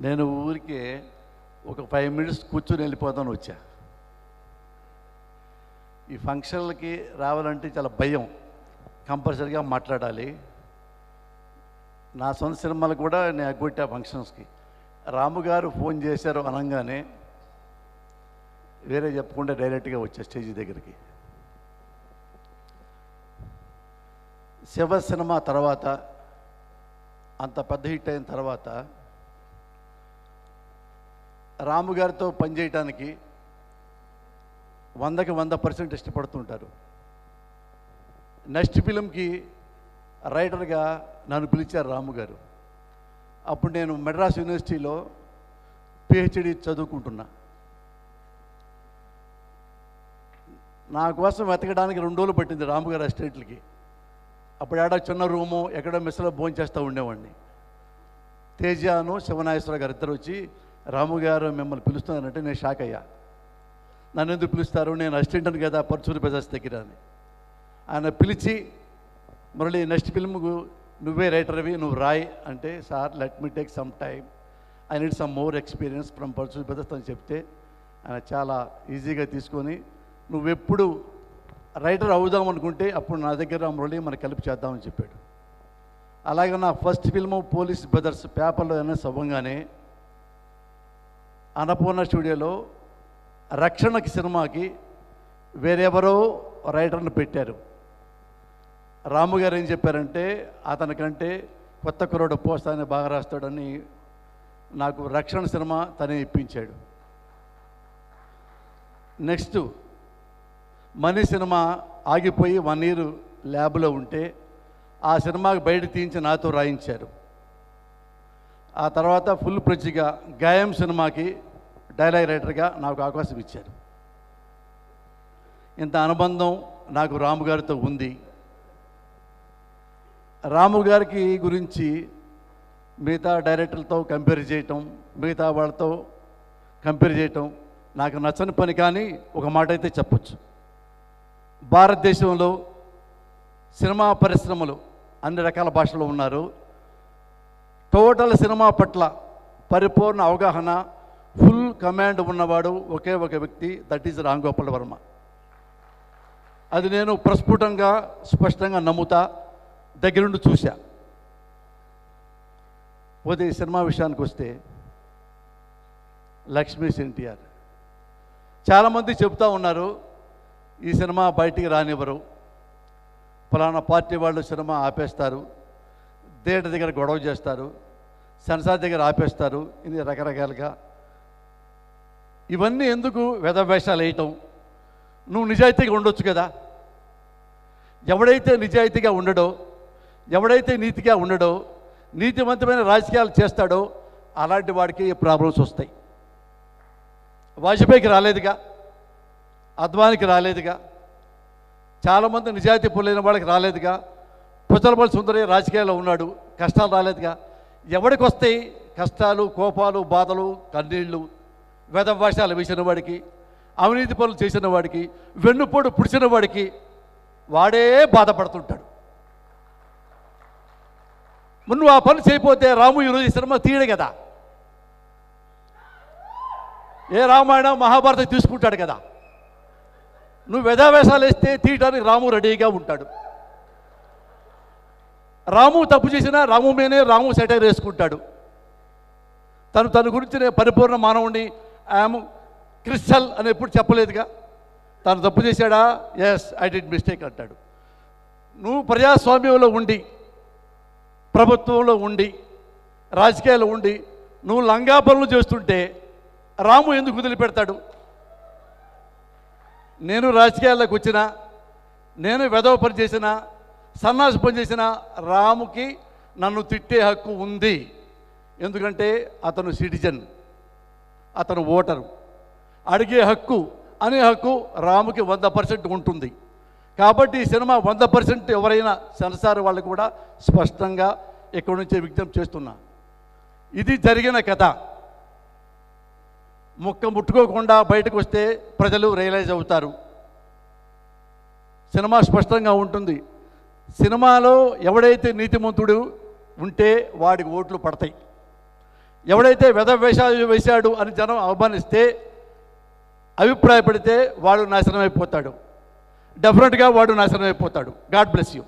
నేను ఊరికే ఒక 5 మినిట్స్ కూర్చొని వెళ్ళిపోతాను వచ్చా. ఈ ఫంక్షన్లకి రావాలంటే చాలా భయం, కంపల్సరీగా మాట్లాడాలి. నా సొంత సినిమాలు కూడా నేను ఎగ్గొట్టా ఫంక్షన్స్కి. రాము గారు ఫోన్ చేశారు అనగానే వేరే చెప్పకుండా డైరెక్ట్గా వచ్చా స్టేజ్ దగ్గరికి. శివ సినిమా తర్వాత అంత పెద్ద హిట్ అయిన తర్వాత రాము గారితో పనిచేయటానికి 100కి 100% ఇష్టపడుతుంటారు. నెక్స్ట్ ఫిలింకి రైటర్గా నన్ను పిలిచారు రాము గారు. అప్పుడు నేను మెడ్రాస్ యూనివర్సిటీలో పిహెచ్డి చదువుకుంటున్నా. నా కోసం వెతకడానికి 2 రోజులు పట్టింది రాము గారు ఎస్టేట్లకి. అప్పుడు ఏడా చిన్న రూము ఎక్కడో మెస్లో భోంచేస్తూ ఉండేవాడిని. తేజాను శివనాగేశ్వర గారు ఇద్దరు వచ్చి రాము గారు మిమ్మల్ని పిలుస్తున్నారంటే నేను షాక్ అయ్యా. నన్ను ఎందుకు పిలుస్తారు, నేను అసిస్టెంట్ని కదా పర్చూరి బజార్స్ దగ్గర అని. ఆయన పిలిచి మళ్ళీ నెక్స్ట్ ఫిల్మ్కు నువ్వే రైటర్వి, నువ్వు రాయి అంటే, sir let me take some time, I need some more experience from Paruchuri bazaars అని చెప్తే ఆయన చాలా ఈజీగా తీసుకొని నువ్వెప్పుడు రైటర్ అవుదాం అనుకుంటే అప్పుడు నా దగ్గర మురళి మనకు కలిపి చేద్దామని చెప్పాడు. అలాగే నా ఫస్ట్ ఫిల్ము పోలీస్ బ్రదర్స్ పేపర్లో అనౌన్స్ అవ్వగానే అన్నపూర్ణ స్టూడియోలో రక్షణకి సినిమాకి వేరెవరో రైటర్ని పెట్టారు. రాము గారు ఏం చెప్పారంటే, అతనికంటే కొత్త కుర్రాడు పోస్తానే బాగా రాస్తాడని నాకు రక్షణ సినిమా తనే ఇప్పించాడు. నెక్స్ట్ మనీ సినిమా ఆగిపోయి 1 year ల్యాబ్లో ఉంటే ఆ సినిమాకి బయట తీయించి నాతో రాయించారు. ఆ తర్వాత ఫుల్ ఫ్లెడ్జ్గా గాయం సినిమాకి డైలాగ్ రైటర్గా నాకు అవకాశం ఇచ్చారు. ఇంత అనుబంధం నాకు రాము గారితో ఉంది. రాము గారికి గురించి మిగతా డైరెక్టర్లతో కంపేర్ చేయటం, మిగతా వాళ్ళతో కంపేర్ చేయటం నాకు నచ్చని పని. కానీ ఒక మాట అయితే చెప్పచ్చు, భారతదేశంలో సినిమా పరిశ్రమలు అన్ని రకాల భాషలో ఉన్నారు. టోటల్ సినిమా పట్ల పరిపూర్ణ అవగాహన, ఫుల్ కమాండ్ ఉన్నవాడు ఒకే ఒక వ్యక్తి, దట్ ఈజ్ రామ్ గోపాల్ వర్మ. అది నేను ప్రస్ఫుటంగా స్పష్టంగా నమ్ముతా, దగ్గరుండి చూశా. పోతే ఈ సినిమా విషయానికి వస్తే లక్ష్మీ ఎన్టీఆర్ చాలామంది చెప్తూ ఉన్నారు ఈ సినిమా బయటికి రానివ్వరు, ఫలానా పార్టీ వాళ్ళు సినిమా ఆపేస్తారు, థియేటర్ దగ్గర గొడవ చేస్తారు, సెన్సార్ దగ్గర ఆపేస్తారు, ఇది రకరకాలుగా. ఇవన్నీ ఎందుకు వేషాలు వేయటం? నువ్వు నిజాయితీగా ఉండొచ్చు కదా. ఎవడైతే నిజాయితీగా ఉండడో, ఎవడైతే నీతిగా ఉండడో, నీతివంతమైన రాజకీయాలు చేస్తాడో అలాంటి వాడికి ప్రాబ్లమ్స్ వస్తాయి. వాజ్పేయికి రాలేదుగా, అద్వానికి రాలేదుగా, చాలామంది నిజాయితీ పొలైన వాళ్ళకి రాలేదుగా, పుచ్చలపల్లి సుందరయ్య రాజకీయాల్లో ఉన్నాడు, కష్టాలు రాలేదుగా. ఎవడికి వస్తాయి కష్టాలు, కోపాలు, బాధలు, కన్నీళ్ళు? వేషాలు వేసిన వాడికి, అవినీతి పనులు చేసిన వాడికి, వెన్నుపోటు పుడిచిన వాడికి వాడే బాధపడుతుంటాడు. నువ్వు ఆ పని చేయకపోతే రాము ఈరోజు ఈ సినిమా తీయడు కదా. ఏ రామాయణం మహాభారతం తీసుకుంటాడు కదా. నువ్వు వేషాలు వేస్తే తీయడానికి రాము రెడీగా ఉంటాడు. రాము తప్పు చేసినా రాము మీనే రాము సెటైర్ వేసుకుంటాడు. తన గురించి నేను పరిపూర్ణ మానవుడిని, ఐఎమ్ క్రిస్టల్ అని ఎప్పుడు చెప్పలేదుగా. తను తప్పు చేశాడా, ఎస్ ఐ డిడ్ మిస్టేక్ అంటాడు. నువ్వు ప్రజాస్వామ్యంలో ఉండి, ప్రభుత్వంలో ఉండి, రాజకీయాల్లో ఉండి నువ్వు లంగా పనులు చేస్తుంటే రాము ఎందుకు వదిలిపెడతాడు? నేను రాజకీయాల్లోకి వచ్చినా, నేను వెధవ పని చేసినా, సన్నాసి పని చేసిన రాముకి నన్ను తిట్టే హక్కు ఉంది. ఎందుకంటే అతను సిటిజన్, అతను ఓటరు. అడిగే హక్కు, అనే హక్కు రాముకి 100% ఉంటుంది. కాబట్టి ఈ సినిమా 100% ఎవరైనా సెన్సార్ వాళ్ళు కూడా స్పష్టంగా ఇక్కడి నుంచే విజ్ఞప్తి చేస్తున్నా. ఇది జరిగిన కథ. ముట్టుకోకుండా బయటకు వస్తే ప్రజలు రియలైజ్ అవుతారు. సినిమా స్పష్టంగా ఉంటుంది. సినిమాలో ఎవడైతే నీతిమంతుడు ఉంటే వాడికి ఓట్లు పడతాయి, ఎవడైతే వేషాలు వేశాడు అని జనం అవమానిస్తే, అభిప్రాయపడితే వాడు నాశనం అయిపోతాడు. డెఫినెట్గా వాడు నాశనం అయిపోతాడు. God bless you.